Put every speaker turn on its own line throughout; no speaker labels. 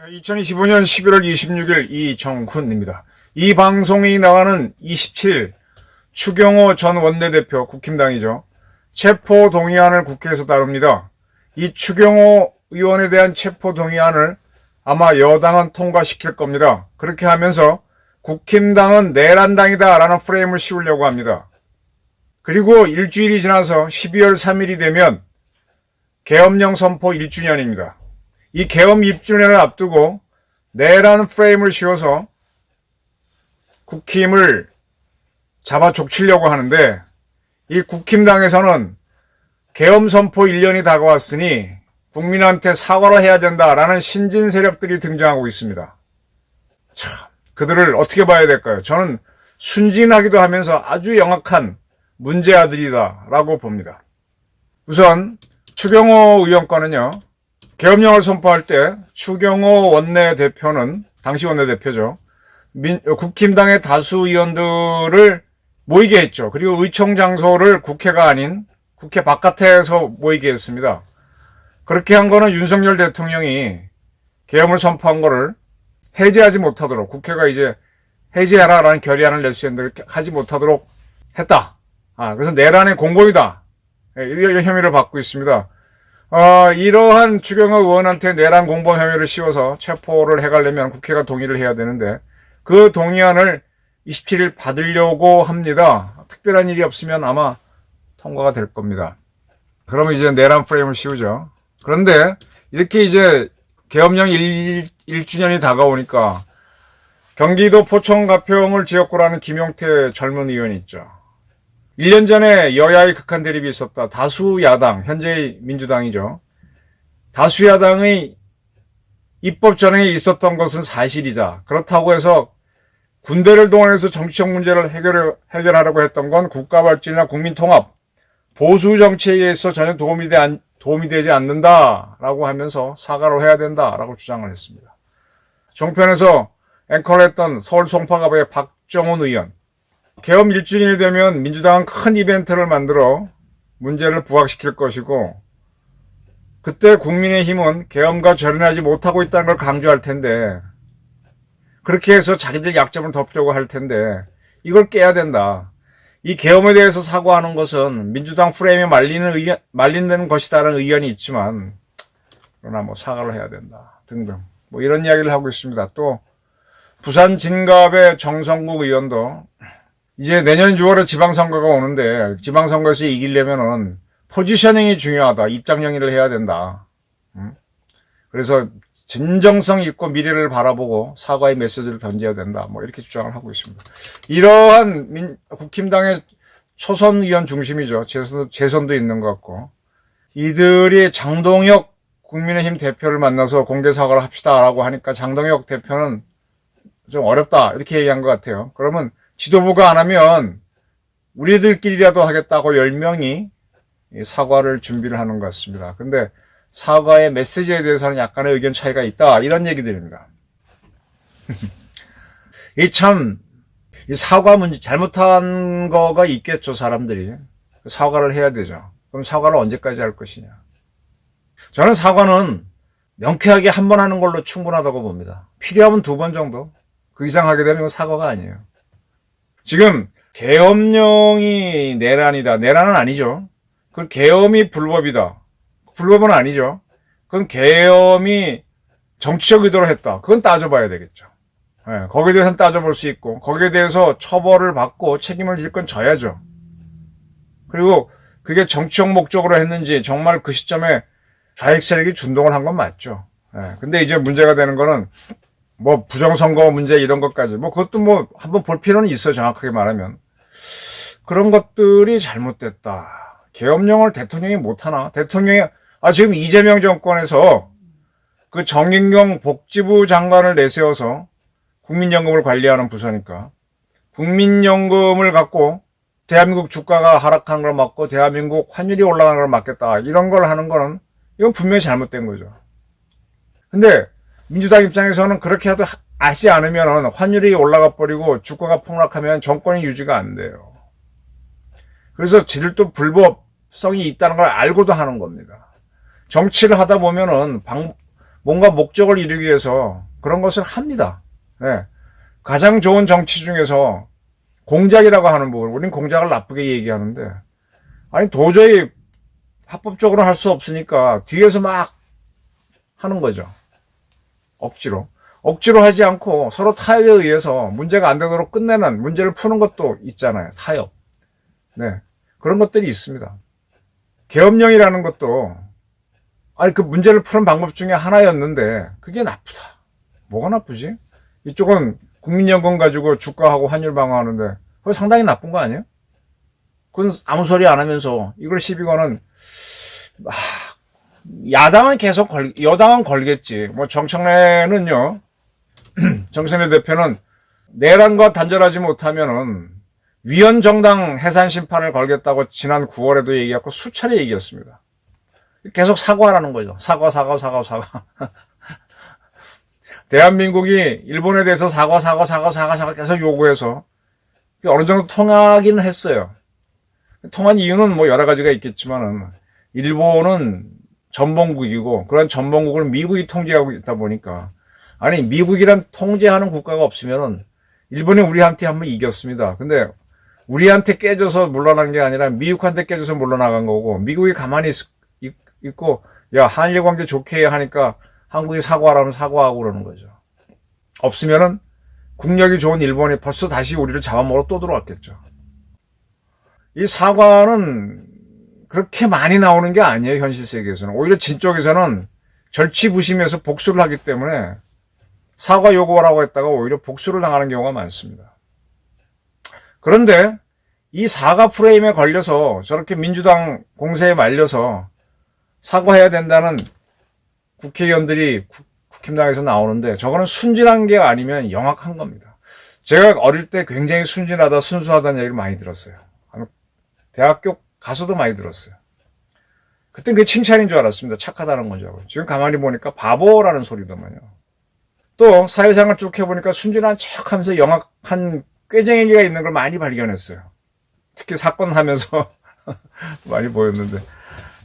2025년 11월 26일 이정훈입니다. 이 방송이 나가는 27일 추경호 전 원내대표, 국힘당이죠, 체포동의안을 국회에서 다룹니다. 이 추경호 의원에 대한 체포동의안을 아마 여당은 통과시킬 겁니다. 그렇게 하면서 국힘당은 내란당이다 라는 프레임을 씌우려고 합니다. 그리고 일주일이 지나서 12월 3일이 되면 계엄령 선포 1주년입니다. 이 계엄 1주년을 앞두고 내란 프레임을 씌워서 국힘을 잡아 족치려고 하는데, 이 국힘당에서는 계엄 선포 1년이 다가왔으니 국민한테 사과를 해야 된다라는 신진 세력들이 등장하고 있습니다. 참, 그들을 어떻게 봐야 될까요? 저는 순진하기도 하면서 아주 영악한 문제아들이다라고 봅니다. 우선 추경호 의원 거는요, 계엄령을 선포할 때 추경호 원내대표는, 당시 원내대표죠, 국힘당의 다수 의원들을 모이게 했죠. 그리고 의총 장소를 국회가 아닌 국회 바깥에서 모이게 했습니다. 그렇게 한 거는 윤석열 대통령이 계엄을 선포한 거를 해제하지 못하도록, 국회가 이제 해제하라라는 결의안을 낼 수 있는데 하지 못하도록 했다. 그래서 내란의 공범이다, 이런 혐의를 받고 있습니다. 이러한 추경호 의원한테 내란 공범 혐의를 씌워서 체포를 해가려면 국회가 동의를 해야 되는데, 그 동의안을 27일 받으려고 합니다. 특별한 일이 없으면 아마 통과가 될 겁니다. 그러면 이제 내란 프레임을 씌우죠. 그런데 이렇게 이제 계엄령 1주년이 다가오니까 경기도 포천 가평을 지역구로 하는 김용태 젊은 의원이 있죠. 1년 전에 여야의 극한 대립이 있었다. 다수 야당, 현재의 민주당이죠, 다수 야당의 입법 전행에 있었던 것은 사실이다. 그렇다고 해서 군대를 동원해서 정치적 문제를 해결하려고 했던 건 국가 발전이나 국민 통합, 보수 정치에 의해서 전혀 도움이 되지 않는다라고 하면서 사과를 해야 된다라고 주장을 했습니다. 종편에서 앵커를 했던 서울 송파갑의 박정훈 의원, 계엄 1주년이 되면 민주당은 큰 이벤트를 만들어 문제를 부각시킬 것이고, 그때 국민의힘은 계엄과 절연하지 못하고 있다는 걸 강조할 텐데, 그렇게 해서 자기들 약점을 덮으려고 할 텐데, 이걸 깨야 된다. 이 계엄에 대해서 사과하는 것은 민주당 프레임에 말리는 것이다라는 의견이 있지만, 그러나 뭐 사과를 해야 된다 등등 뭐 이런 이야기를 하고 있습니다. 또 부산 진갑의 정성국 의원도 이제 내년 6월에 지방선거가 오는데, 지방선거에서 이기려면은 포지셔닝이 중요하다, 입장 영위를 해야 된다. 그래서 진정성 있고 미래를 바라보고 사과의 메시지를 던져야 된다, 뭐 이렇게 주장을 하고 있습니다. 이러한 국힘당의 초선 의원 중심이죠. 재선도 있는 것 같고, 이들이 장동혁 국민의힘 대표를 만나서 공개 사과를 합시다라고 하니까 장동혁 대표는 좀 어렵다 이렇게 얘기한 것 같아요. 그러면 지도부가 안 하면 우리들끼리라도 하겠다고 10명이 사과를 준비를 하는 것 같습니다. 근데 사과의 메시지에 대해서는 약간의 의견 차이가 있다, 이런 얘기들입니다. 이 사과 문제, 잘못한 거가 있겠죠, 사람들이. 사과를 해야 되죠. 그럼 사과를 언제까지 할 것이냐. 저는 사과는 명쾌하게 한 번 하는 걸로 충분하다고 봅니다. 필요하면 2번 정도. 그 이상 하게 되면 사과가 아니에요. 지금 계엄령이 내란이다. 내란은 아니죠. 그 계엄이 불법이다. 불법은 아니죠. 그건 계엄이 정치적 의도로 했다. 그건 따져봐야 되겠죠. 거기에 대해서는 따져볼 수 있고, 거기에 대해서 처벌을 받고 책임을 질 건 져야죠. 그리고 그게 정치적 목적으로 했는지, 정말 그 시점에 좌익 세력이 준동을 한 건 맞죠. 근데 이제 문제가 되는 거는 뭐 부정선거 문제 이런 것까지, 뭐 그것도 뭐 한번 볼 필요는 있어, 정확하게 말하면. 그런 것들이 잘못됐다. 계엄령을 대통령이 못하나? 지금 이재명 정권에서 그 정인경 복지부 장관을 내세워서 국민연금을 관리하는 부서니까, 국민연금을 갖고 대한민국 주가가 하락한 걸 막고 대한민국 환율이 올라가는 걸 막겠다, 이런 걸 하는 거는 이건 분명히 잘못된 거죠. 근데 민주당 입장에서는 그렇게 하지 않으면 환율이 올라가 버리고 주가가 폭락하면 정권이 유지가 안 돼요. 그래서 지들도 불법성이 있다는 걸 알고도 하는 겁니다. 정치를 하다 보면은 뭔가 목적을 이루기 위해서 그런 것을 합니다. 네. 가장 좋은 정치 중에서 공작이라고 하는 부분, 우린 공작을 나쁘게 얘기하는데, 아니 도저히 합법적으로 할 수 없으니까 뒤에서 막 하는 거죠. 억지로 하지 않고 서로 타협에 의해서 문제가 안 되도록 끝내는, 문제를 푸는 것도 있잖아요. 타협. 네. 그런 것들이 있습니다. 계엄령이라는 것도, 아니 그 문제를 푸는 방법 중에 하나였는데 그게 나쁘다. 뭐가 나쁘지? 이쪽은 국민연금 가지고 주가하고 환율 방어하는데 그거 상당히 나쁜 거 아니에요? 그건 아무 소리 안 하면서 이걸 시비 거는, 야당은 계속 여당은 걸겠지. 뭐 정청래는요, 정청래 대표는 내란과 단절하지 못하면은 위헌정당 해산 심판을 걸겠다고 지난 9월에도 얘기했고 수차례 얘기했습니다. 계속 사과하라는 거죠. 사과. 대한민국이 일본에 대해서 사과 계속 요구해서 어느 정도 통하기는 했어요. 통한 이유는 뭐 여러 가지가 있겠지만은 일본은 전범국이고 그런 전범국을 미국이 통제하고 있다 보니까, 아니 미국이란 통제하는 국가가 없으면은 일본이 우리한테 한번 이겼습니다. 근데 우리한테 깨져서 물러난 게 아니라 미국한테 깨져서 물러나간 거고, 미국이 가만히 있고 야 한일 관계 좋게 해야 하니까 한국이 사과하라면 사과하고 그러는 거죠. 없으면은 국력이 좋은 일본이 벌써 다시 우리를 잡아먹으러 또 들어왔겠죠. 이 사과는 그렇게 많이 나오는 게 아니에요. 현실 세계에서는 오히려 진 쪽에서는 절치부심해서 복수를 하기 때문에 사과 요구하라고 했다가 오히려 복수를 당하는 경우가 많습니다. 그런데 이 사과 프레임에 걸려서 저렇게 민주당 공세에 말려서 사과해야 된다는 국회의원들이 국힘당에서 나오는데, 저거는 순진한 게 아니면 영악한 겁니다. 제가 어릴 때 굉장히 순진하다, 순수하다는 얘기를 많이 들었어요. 대학교 가서도 많이 들었어요. 그땐 그게 칭찬인 줄 알았습니다. 착하다는 거죠. 지금 가만히 보니까 바보라는 소리더만요. 또 사회생활 쭉 해보니까 순진한 척하면서 영악한 꾀쟁이가 있는 걸 많이 발견했어요. 특히 사건 하면서 많이 보였는데,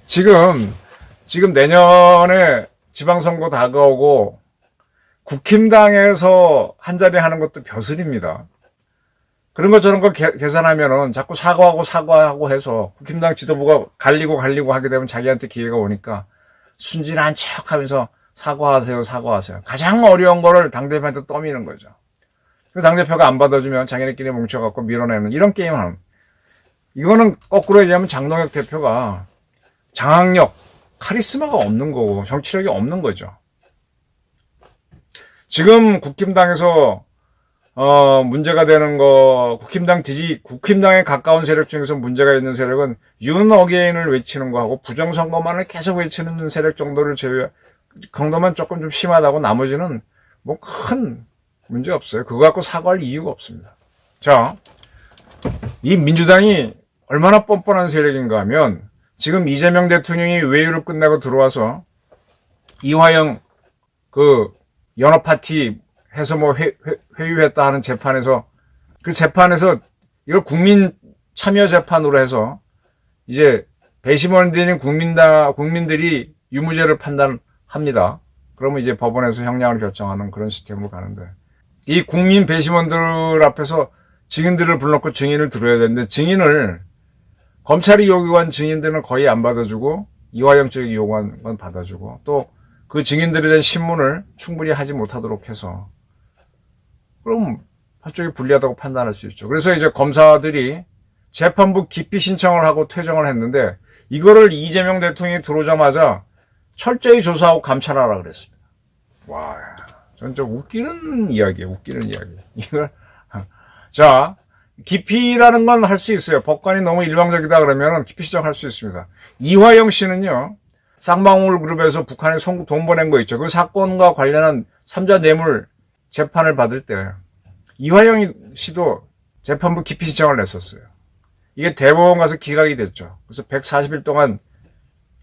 지금 내년에 지방선거 다가오고 국힘당에서 한자리 하는 것도 벼슬입니다. 그런 거 저런 거 계산하면은 자꾸 사과하고 해서 국힘당 지도부가 갈리고 하게 되면 자기한테 기회가 오니까 순진한 척 하면서 사과하세요. 가장 어려운 거를 당대표한테 떠미는 거죠. 당대표가 안 받아주면 자기네끼리 뭉쳐갖고 밀어내는 이런 게임을 하는. 이거는 거꾸로 얘기하면 장동혁 대표가 장악력, 카리스마가 없는 거고 정치력이 없는 거죠. 지금 국힘당에서 문제가 되는 거, 국힘당에 가까운 세력 중에서 문제가 있는 세력은 윤 어게인을 외치는 거하고 부정선거만을 계속 외치는 세력 정도를 정도만 조금 좀 심하다고 나머지는 뭐 큰 문제 없어요. 그거 갖고 사과할 이유가 없습니다. 자, 이 민주당이 얼마나 뻔뻔한 세력인가 하면, 지금 이재명 대통령이 외유를 끝내고 들어와서 이화영 연합파티 해서 뭐 회유했다 하는 재판에서, 그 재판에서 이걸 국민 참여 재판으로 해서 이제 배심원이 되는 국민들이 유무죄를 판단합니다. 그러면 이제 법원에서 형량을 결정하는 그런 시스템으로 가는데, 이 국민 배심원들 앞에서 증인들을 불러놓고 증인을 들어야 되는데, 증인을 검찰이 요구한 증인들은 거의 안 받아주고 이화영 쪽이 요구한 건 받아주고, 또 그 증인들에 대한 신문을 충분히 하지 못하도록 해서, 그럼 한쪽이 불리하다고 판단할 수 있죠. 그래서 이제 검사들이 재판부 기피 신청을 하고 퇴정을 했는데, 이거를 이재명 대통령이 들어오자마자 철저히 조사하고 감찰하라 그랬습니다. 와, 전 좀 웃기는 이야기예요. 이걸 자, 기피라는 건 할 수 있어요. 법관이 너무 일방적이다 그러면 기피 신청할 수 있습니다. 이화영 씨는요, 쌍방울 그룹에서 북한에 돈 보낸 거 있죠. 그 사건과 관련한 3자 뇌물 재판을 받을 때 이화영 씨도 재판부 기피 신청을 냈었어요. 이게 대법원 가서 기각이 됐죠. 그래서 140일 동안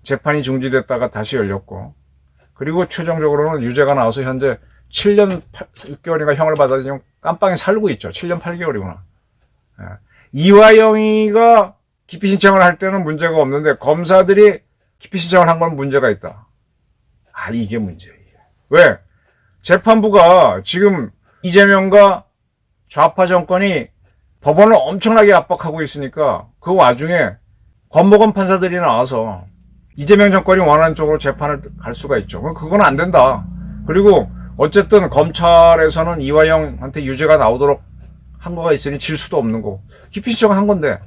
재판이 중지됐다가 다시 열렸고, 그리고 최종적으로는 유죄가 나와서 현재 7년 6개월인가 형을 받아 지금 깜빵에 살고 있죠. 7년 8개월이구나. 이화영이가 기피 신청을 할 때는 문제가 없는데 검사들이 기피 신청을 한 건 문제가 있다. 이게 문제예요. 왜? 재판부가 지금 이재명과 좌파 정권이 법원을 엄청나게 압박하고 있으니까 그 와중에 권모건 판사들이 나와서 이재명 정권이 원하는 쪽으로 재판을 갈 수가 있죠. 그건 안 된다. 그리고 어쨌든 검찰에서는 이화영한테 유죄가 나오도록 한 거가 있으니 질 수도 없는 거고 기피 신청을 한 건데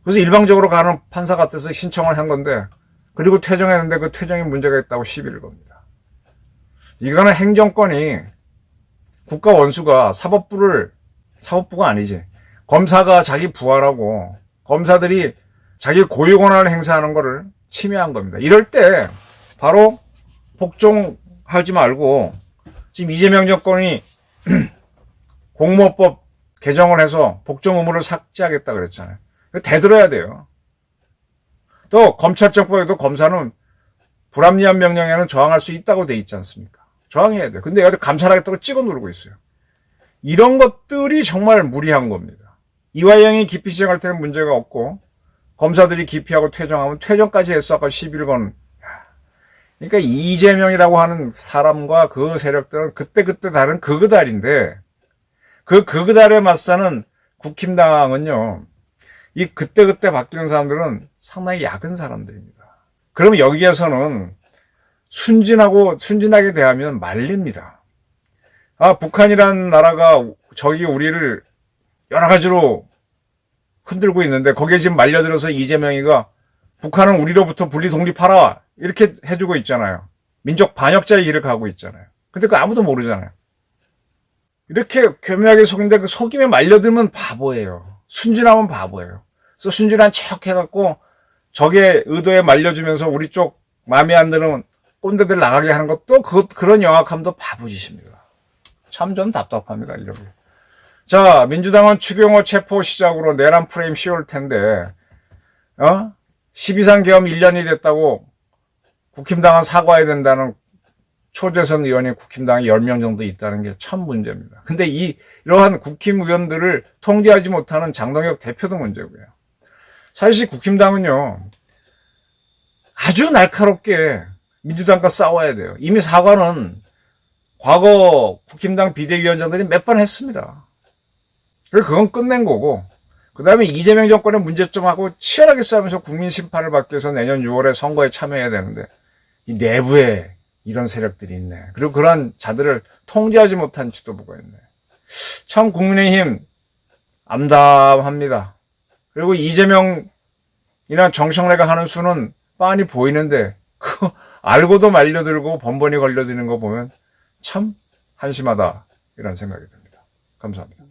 그래서 일방적으로 가는 판사 같아서 신청을 한 건데 그리고 퇴정했는데 그 퇴정이 문제가 있다고 시비를 겁니다. 이거는 행정권이 국가 원수가 사법부가 아니지. 검사가 자기 부하라고 검사들이 자기 고유 권한을 행사하는 거를 침해한 겁니다. 이럴 때 바로 복종하지 말고 지금 이재명 정권이 공무원법 개정을 해서 복종 의무를 삭제하겠다 그랬잖아요. 되들어야 돼요. 또 검찰청법에도 검사는 불합리한 명령에는 저항할 수 있다고 돼 있지 않습니까? 저항해야 돼요. 근데 여기 감찰하겠다고 찍어 누르고 있어요. 이런 것들이 정말 무리한 겁니다. 이화영이 기피 시정할 때는 문제가 없고 검사들이 기피하고 퇴정하면 퇴정까지 했어. 아까 11건. 그러니까 이재명이라고 하는 사람과 그 세력들은 그때그때 다른 그그달인데 그 그그달에 맞서는 국힘당은요. 이 그때그때 바뀌는 사람들은 상당히 약은 사람들입니다. 그럼 여기에서는 순진하게 대하면 말립니다. 북한이라는 나라가 저기 우리를 여러 가지로 흔들고 있는데 거기에 지금 말려들어서 이재명이가 북한은 우리로부터 분리 독립하라 이렇게 해주고 있잖아요. 민족 반역자의 길을 가고 있잖아요. 근데 그거 아무도 모르잖아요. 이렇게 교묘하게 속인데 그 속임에 말려들면 바보예요. 순진하면 바보예요. 그래서 순진한 척 해갖고 적의 의도에 말려주면서 우리 쪽 마음에 안 드는 꼰대들 나가게 하는 것도 그런 영악함도 바보짓입니다. 참 좀 답답합니다. 이런 게. 자, 민주당은 추경호 체포 시작으로 내란 프레임 씌울 텐데 12상 계엄 1년이 됐다고 국힘당은 사과해야 된다는 초재선 의원이 국힘당에 10명 정도 있다는 게 참 문제입니다. 근데 이러한 국힘 의원들을 통제하지 못하는 장동혁 대표도 문제고요. 사실 국힘당은요, 아주 날카롭게 민주당과 싸워야 돼요. 이미 사과는 과거 국힘당 비대위원장들이 몇 번 했습니다. 그래서 그건 끝낸 거고, 그 다음에 이재명 정권의 문제점하고 치열하게 싸우면서 국민 심판을 받기 위해서 내년 6월에 선거에 참여해야 되는데, 이 내부에 이런 세력들이 있네. 그리고 그런 자들을 통제하지 못한 지도부가 있네. 참 국민의힘 암담합니다. 그리고 이재명이나 정청래가 하는 수는 빤히 보이는데 그 알고도 말려들고 번번이 걸려드는 거 보면 참 한심하다 이런 생각이 듭니다. 감사합니다.